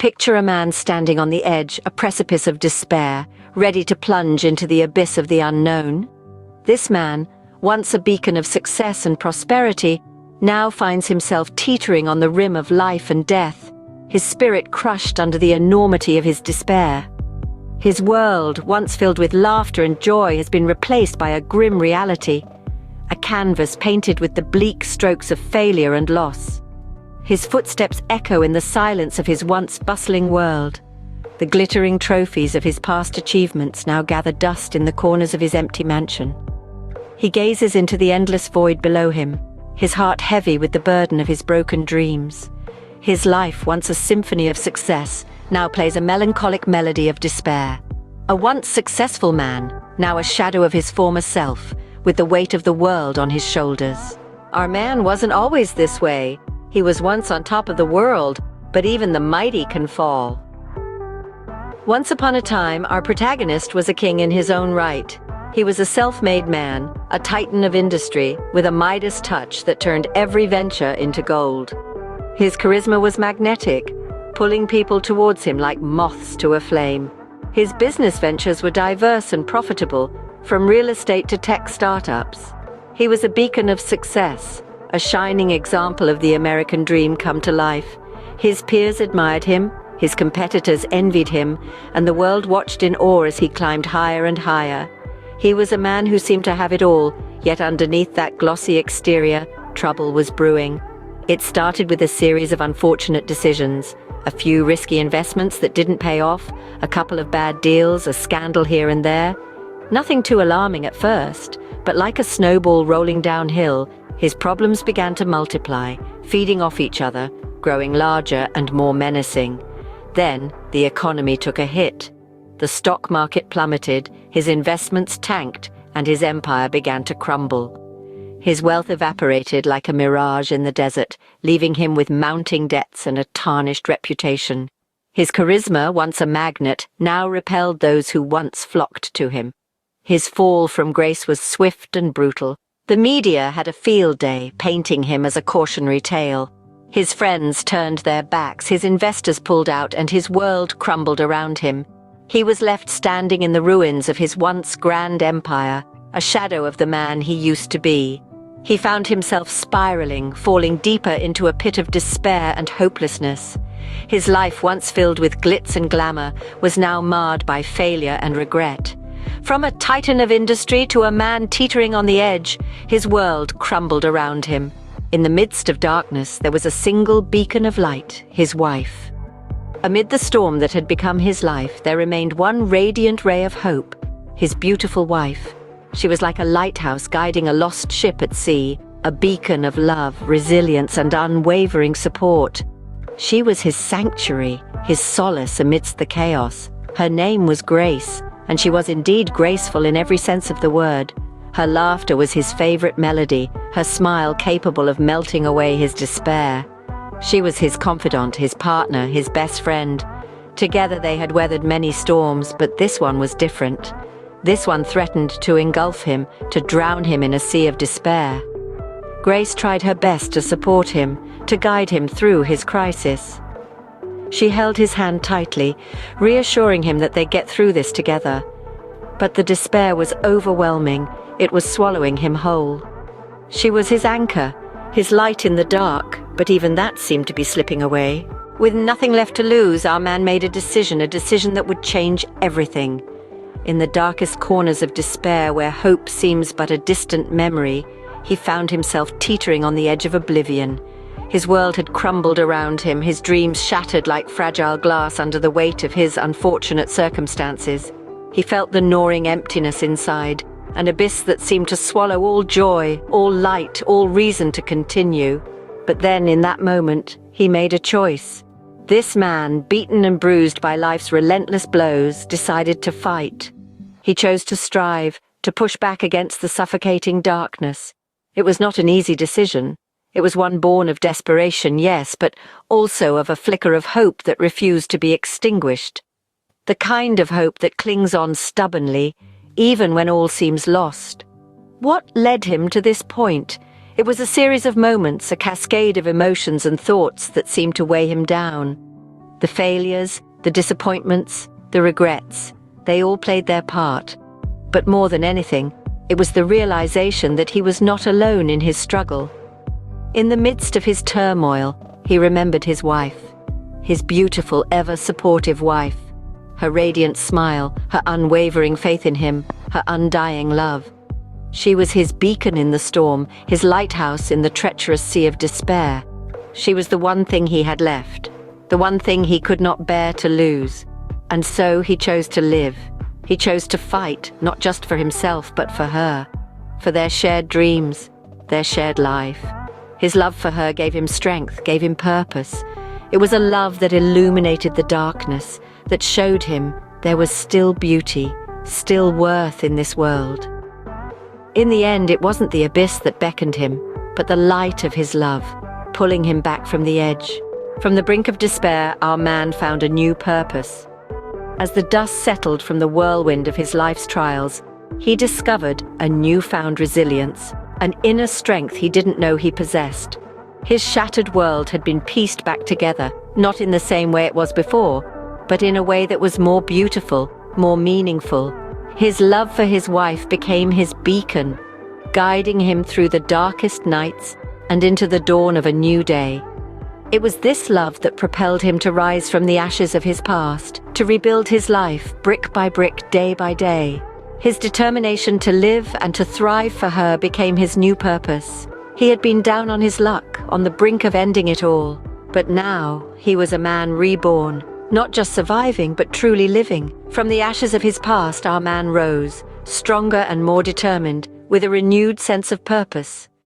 Picture a man standing on the edge, a precipice of despair, ready to plunge into the abyss of the unknown. This man, once a beacon of success and prosperity, now finds himself teetering on the rim of life and death, his spirit crushed under the enormity of his despair. His world, once filled with laughter and joy, has been replaced by a grim reality, a canvas painted with the bleak strokes of failure and loss. His footsteps echo in the silence of his once bustling world. The glittering trophies of his past achievements now gather dust in the corners of his empty mansion. He gazes into the endless void below him, his heart heavy with the burden of his broken dreams. His life, once a symphony of success, now plays a melancholic melody of despair. A once successful man, now a shadow of his former self, with the weight of the world on his shoulders. Our man wasn't always this way. He was once on top of the world, but even the mighty can fall. Once upon a time, our protagonist was a king in his own right. He was a self-made man, a titan of industry, with a Midas touch that turned every venture into gold. His charisma was magnetic, pulling people towards him like moths to a flame. His business ventures were diverse and profitable, from real estate to tech startups. He was a beacon of success, a shining example of the American dream come to life. His peers admired him, his competitors envied him, and the world watched in awe as he climbed higher and higher. He was a man who seemed to have it all, yet underneath that glossy exterior, trouble was brewing. It started with a series of unfortunate decisions, a few risky investments that didn't pay off, a couple of bad deals, a scandal here and there. Nothing too alarming at first, but like a snowball rolling downhill, his problems began to multiply, feeding off each other, growing larger and more menacing. Then, the economy took a hit. The stock market plummeted, his investments tanked, and his empire began to crumble. His wealth evaporated like a mirage in the desert, leaving him with mounting debts and a tarnished reputation. His charisma, once a magnet, now repelled those who once flocked to him. His fall from grace was swift and brutal. The media had a field day, painting him as a cautionary tale. His friends turned their backs, his investors pulled out, and his world crumbled around him. He was left standing in the ruins of his once grand empire, a shadow of the man he used to be. He found himself spiraling, falling deeper into a pit of despair and hopelessness. His life, once filled with glitz and glamour, was now marred by failure and regret. From a titan of industry to a man teetering on the edge, his world crumbled around him. In the midst of darkness, there was a single beacon of light, his wife. Amid the storm that had become his life, there remained one radiant ray of hope, his beautiful wife. She was like a lighthouse guiding a lost ship at sea, a beacon of love, resilience, and unwavering support. She was his sanctuary, his solace amidst the chaos. Her name was Grace, and she was indeed graceful in every sense of the word. Her laughter was his favorite melody, her smile capable of melting away his despair. She was his confidant, his partner, his best friend. Together they had weathered many storms, but this one was different. This one threatened to engulf him, to drown him in a sea of despair. Grace tried her best to support him, to guide him through his crisis. She held his hand tightly, reassuring him that they'd get through this together. But the despair was overwhelming. It was swallowing him whole. She was his anchor, his light in the dark, but even that seemed to be slipping away. With nothing left to lose, our man made a decision that would change everything. In the darkest corners of despair, where hope seems but a distant memory, he found himself teetering on the edge of oblivion. His world had crumbled around him, his dreams shattered like fragile glass under the weight of his unfortunate circumstances. He felt the gnawing emptiness inside, an abyss that seemed to swallow all joy, all light, all reason to continue. But then, in that moment, he made a choice. This man, beaten and bruised by life's relentless blows, decided to fight. He chose to strive, to push back against the suffocating darkness. It was not an easy decision. It was one born of desperation, yes, but also of a flicker of hope that refused to be extinguished. The kind of hope that clings on stubbornly, even when all seems lost. What led him to this point? It was a series of moments, a cascade of emotions and thoughts that seemed to weigh him down. The failures, the disappointments, the regrets, they all played their part. But more than anything, it was the realization that he was not alone in his struggle. In the midst of his turmoil, he remembered his wife, his beautiful, ever-supportive wife, her radiant smile, her unwavering faith in him, her undying love. She was his beacon in the storm, his lighthouse in the treacherous sea of despair. She was the one thing he had left, the one thing he could not bear to lose. And so he chose to live. He chose to fight, not just for himself, but for her, for their shared dreams, their shared life. His love for her gave him strength, gave him purpose. It was a love that illuminated the darkness, that showed him there was still beauty, still worth in this world. In the end, it wasn't the abyss that beckoned him, but the light of his love, pulling him back from the edge. From the brink of despair, our man found a new purpose. As the dust settled from the whirlwind of his life's trials, he discovered a newfound resilience, an inner strength he didn't know he possessed. His shattered world had been pieced back together, not in the same way it was before, but in a way that was more beautiful, more meaningful. His love for his wife became his beacon, guiding him through the darkest nights and into the dawn of a new day. It was this love that propelled him to rise from the ashes of his past, to rebuild his life brick by brick, day by day. His determination to live and to thrive for her became his new purpose. He had been down on his luck, on the brink of ending it all. But now he was a man reborn, not just surviving, but truly living. From the ashes of his past, our man rose, stronger and more determined, with a renewed sense of purpose.